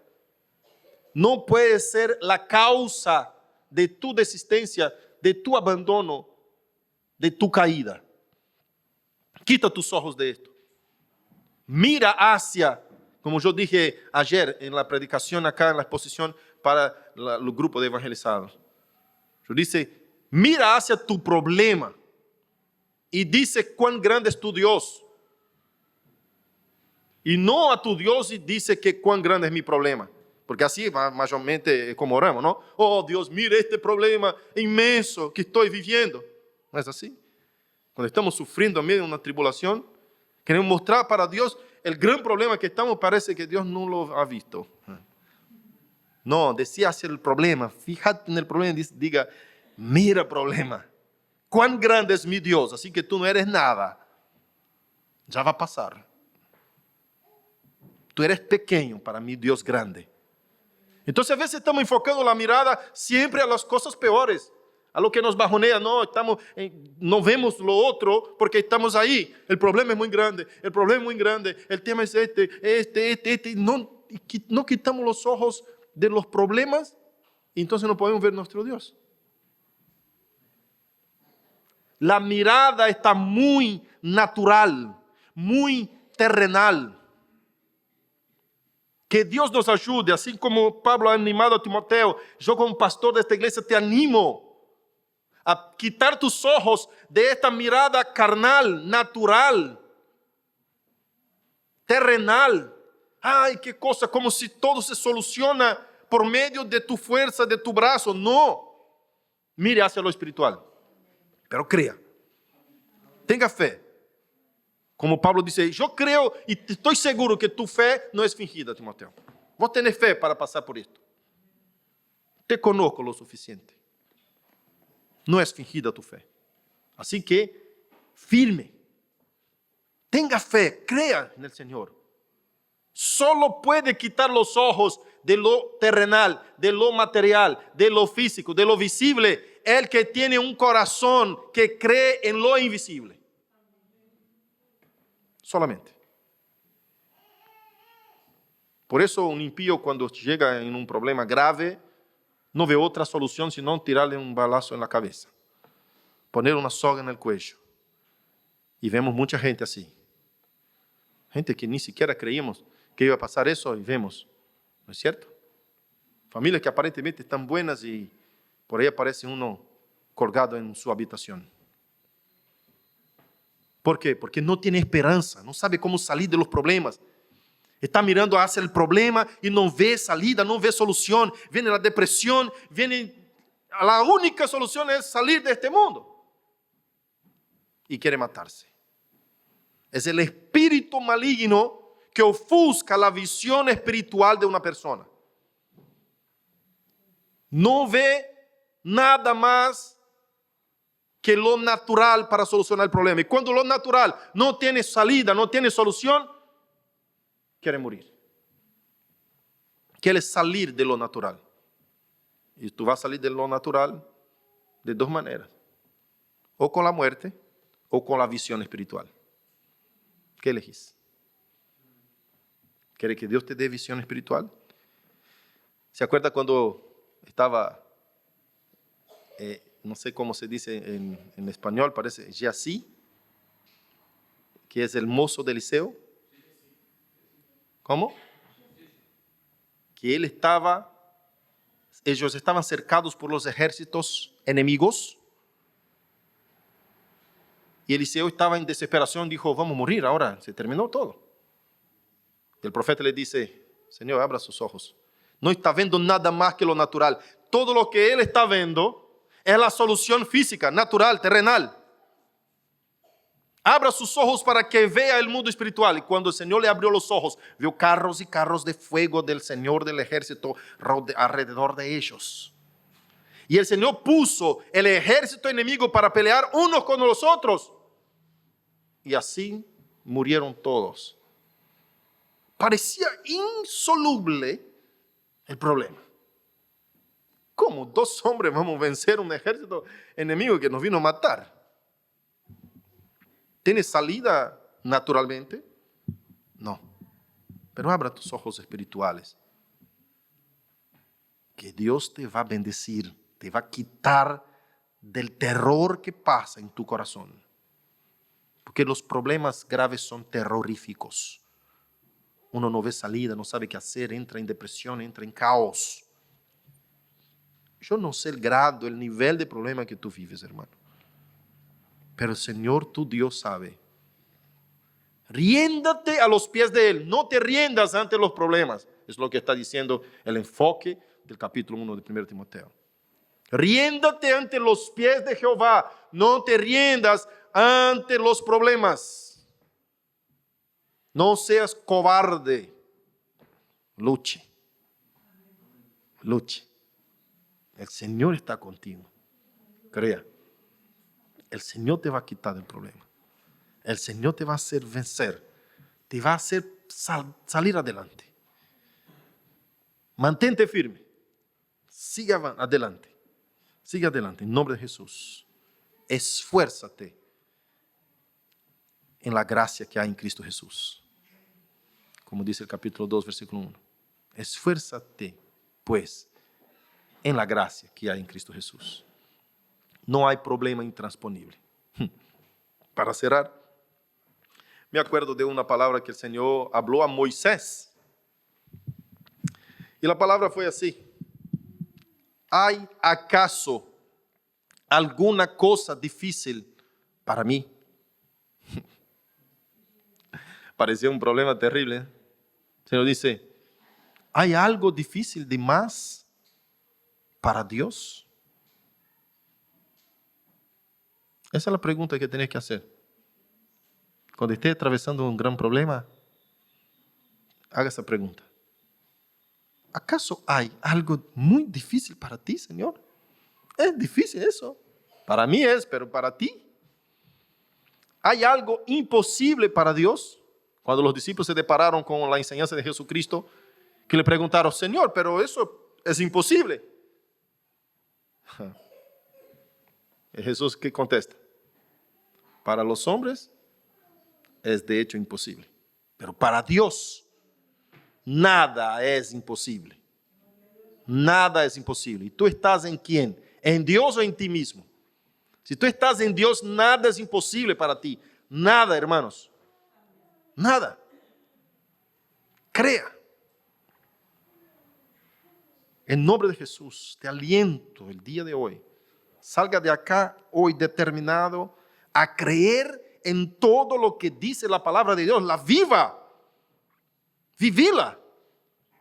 Speaker 1: no puede ser la causa de tu desistencia, de tu abandono, de tu caída. Quita tus ojos de esto. Mira hacia, como yo dije ayer en la predicación acá en la exposición para el grupo de evangelizados. Yo dice, mira hacia tu problema y dice cuán grande es tu Dios. Y no a tu Dios y dice que cuán grande es mi problema. Porque así mayormente como oramos, ¿no? Oh Dios, mire este problema inmenso que estoy viviendo. No es así. Cuando estamos sufriendo en medio de una tribulación, queremos mostrar para Dios el gran problema que estamos, parece que Dios no lo ha visto. No, decía hacia el problema, fíjate en el problema y diga, mira problema, cuán grande es mi Dios, así que tú no eres nada. Ya va a pasar. Tú eres pequeño para mi Dios grande. Entonces a veces estamos enfocando la mirada siempre a las cosas peores, a lo que nos bajonea. No vemos lo otro porque estamos ahí. El problema es muy grande, el tema es este. No quitamos los ojos de los problemas y entonces no podemos ver nuestro Dios. La mirada está muy natural, muy terrenal. Que Dios nos ayude, así como Pablo ha animado a Timoteo. Yo como pastor de esta iglesia te animo a quitar tus ojos de esta mirada carnal, natural, terrenal. Ay, qué cosa, como si todo se soluciona por medio de tu fuerza, de tu brazo. No, mire hacia lo espiritual, pero crea, tenga fe. Como Pablo dice, yo creo y estoy seguro que tu fe no es fingida, Timoteo. Vos tenés fe para pasar por esto. Te conozco lo suficiente. No es fingida tu fe. Así que, firme. Tenga fe, crea en el Señor. Solo puede quitar los ojos de lo terrenal, de lo material, de lo físico, de lo visible, el que tiene un corazón que cree en lo invisible. Solamente. Por eso un impío cuando llega en un problema grave no ve otra solución sino tirarle un balazo en la cabeza, poner una soga en el cuello. Y vemos mucha gente así. Gente que ni siquiera creíamos que iba a pasar eso y vemos. ¿No es cierto? Familias que aparentemente están buenas y por ahí aparece uno colgado en su habitación. ¿Por qué? Porque no tiene esperanza, no sabe cómo salir de los problemas. Está mirando hacia el problema y no ve salida, no ve solución. Viene la depresión, la única solución es salir de este mundo. Y quiere matarse. Es el espíritu maligno que ofusca la visión espiritual de una persona. No ve nada más que lo natural para solucionar el problema. Y cuando lo natural no tiene salida, no tiene solución, quiere morir. Quiere salir de lo natural. Y tú vas a salir de lo natural de dos maneras. O con la muerte o con la visión espiritual. ¿Qué elegís? ¿Quiere que Dios te dé visión espiritual? ¿Se acuerda cuando estaba, no sé cómo se dice en español, parece Giassi, que es el mozo de Eliseo? ¿Cómo? Que ellos estaban cercados por los ejércitos enemigos. Y Eliseo estaba en desesperación, dijo, vamos a morir ahora, se terminó todo. Y el profeta le dice, Señor, abra sus ojos. No está viendo nada más que lo natural. Todo lo que él está viendo es la solución física, natural, terrenal. Abra sus ojos para que vea el mundo espiritual. Y cuando el Señor le abrió los ojos, vio carros y carros de fuego del Señor del ejército alrededor de ellos. Y el Señor puso el ejército enemigo para pelear unos con los otros. Y así murieron todos. Parecía insoluble el problema. ¿Cómo 2 hombres vamos a vencer un ejército enemigo que nos vino a matar? ¿Tiene salida naturalmente? No. Pero abra tus ojos espirituales. Que Dios te va a bendecir, te va a quitar del terror que pasa en tu corazón. Porque los problemas graves son terroríficos. Uno no ve salida, no sabe qué hacer, entra en depresión, entra en caos. Yo no sé el grado, el nivel de problema que tú vives, hermano. Pero el Señor, tu Dios, sabe. Riéndate a los pies de Él. No te riendas ante los problemas. Es lo que está diciendo el enfoque del capítulo 1 de 1 Timoteo. Riéndate ante los pies de Jehová. No te riendas ante los problemas. No seas cobarde. Luche. Luche. El Señor está contigo. Crea. El Señor te va a quitar el problema. El Señor te va a hacer vencer. Te va a hacer salir adelante. Mantente firme. Siga adelante. Siga adelante en nombre de Jesús. Esfuérzate en la gracia que hay en Cristo Jesús. Como dice el capítulo 2, versículo 1. Esfuérzate, pues, en la gracia que hay en Cristo Jesús. No hay problema intransponível. Para cerrar, me acuerdo de una palabra que el Señor habló a Moisés. Y la palabra fue así. ¿Hay acaso alguna cosa difícil para mí? Parecía un problema terrible. El Señor dice, ¿hay algo difícil de más para Dios? Esa es la pregunta que tienes que hacer. Cuando esté atravesando un gran problema, haga esa pregunta. ¿Acaso hay algo muy difícil para ti, Señor? Es difícil eso. Para mí es, pero para ti. ¿Hay algo imposible para Dios? Cuando los discípulos se depararon con la enseñanza de Jesucristo, que le preguntaron, Señor, pero eso es imposible. ¿Y Jesús qué contesta? Para los hombres es de hecho imposible, pero para Dios nada es imposible. Nada es imposible. ¿Y tú estás en quién? ¿En Dios o en ti mismo? Si tú estás en Dios, nada es imposible para ti. Nada, hermanos. Nada. Crea. En nombre de Jesús, te aliento el día de hoy. Salga de acá hoy determinado a creer en todo lo que dice la palabra de Dios. La viva. Vivila.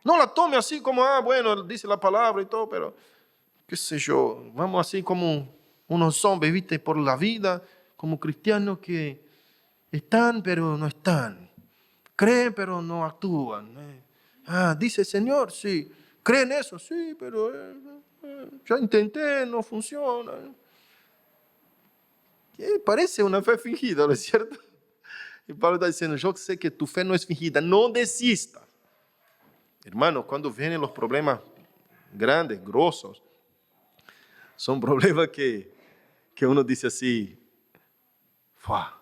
Speaker 1: No la tome así como, bueno, dice la palabra y todo, pero qué sé yo, vamos así como unos zombies, viste, por la vida, como cristianos que están pero no están. Creen pero no actúan. Dice el Señor, sí. ¿Creen eso? Sí, pero ya intenté, no funciona. Parece una fe fingida, ¿no es cierto? Y Pablo está diciendo, yo sé que tu fe no es fingida, no desistas. Hermano, cuando vienen los problemas grandes, grosos, son problemas que uno dice así, ¡fua!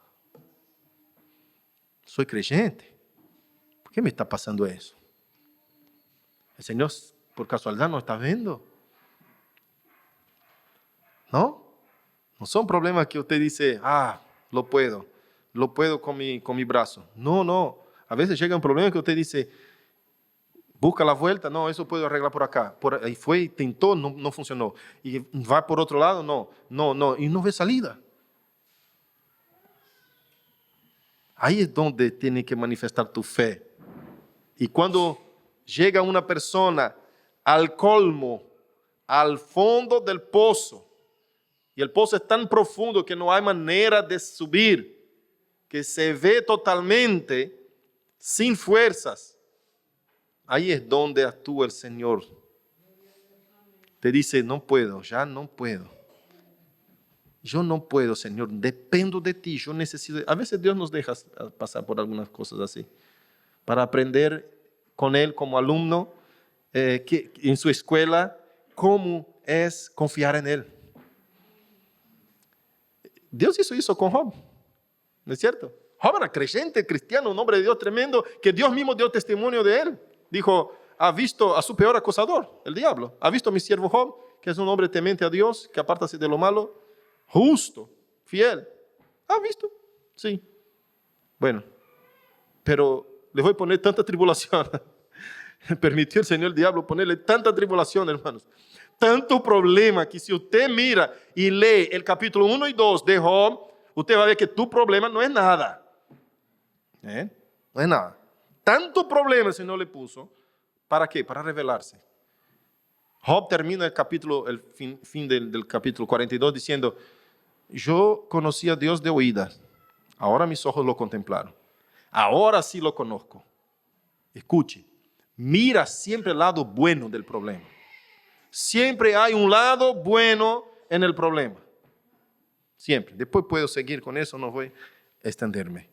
Speaker 1: Soy creyente, ¿por qué me está pasando eso? El Señor por casualidad no está viendo, ¿no? No son problemas que usted dice, lo puedo con mi brazo. No, a veces llega un problema que usted dice, busca la vuelta, no, eso puedo arreglar por acá. Por ahí fue, intentó, no funcionó. Y va por otro lado, no, y no ve salida. Ahí es donde tiene que manifestar tu fe. Y cuando llega una persona al colmo, al fondo del pozo, y el pozo es tan profundo que no hay manera de subir, que se ve totalmente sin fuerzas, ahí es donde actúa el Señor. Te dice, no puedo, ya no puedo. Yo no puedo, Señor, dependo de ti, yo necesito. A veces Dios nos deja pasar por algunas cosas así, para aprender con Él como alumno, que en su escuela, cómo es confiar en Él. Dios hizo eso con Job, ¿no es cierto? Job era creyente, cristiano, un hombre de Dios tremendo, que Dios mismo dio testimonio de él. Dijo, ha visto a su peor acusador, el diablo. Ha visto a mi siervo Job, que es un hombre temente a Dios, que apártase de lo malo, justo, fiel. ¿Ha visto? Sí. Bueno, pero le voy a poner tanta tribulación. Permitió el Señor el diablo ponerle tanta tribulación, hermanos. Tanto problema que si usted mira y lee el capítulo 1 y 2 de Job, usted va a ver que tu problema no es nada. No es nada. Tanto problema el Señor le puso. ¿Para qué? Para revelarse. Job termina el fin del capítulo 42 diciendo, yo conocí a Dios de oídas, ahora mis ojos lo contemplaron. Ahora sí lo conozco. Escuche, mira siempre el lado bueno del problema. Siempre hay un lado bueno en el problema. Siempre. Después puedo seguir con eso, no voy a extenderme.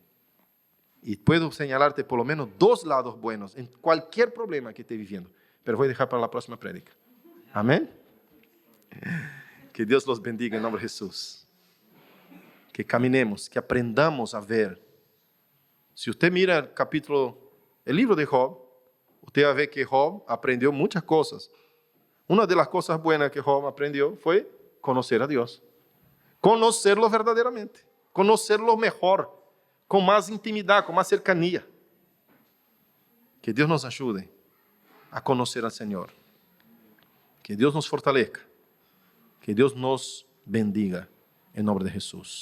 Speaker 1: Y puedo señalarte por lo menos 2 lados buenos en cualquier problema que esté viviendo. Pero voy a dejar para la próxima prédica. Amén. Que Dios los bendiga en nombre de Jesús. Que caminemos, que aprendamos a ver. Si usted mira el libro de Job, usted va a ver que Job aprendió muchas cosas. Una de las cosas buenas que Job aprendió fue conocer a Dios. Conocerlo verdaderamente. Conocerlo mejor. Con más intimidad, con más cercanía. Que Dios nos ayude a conocer al Señor. Que Dios nos fortalezca. Que Dios nos bendiga en nombre de Jesús.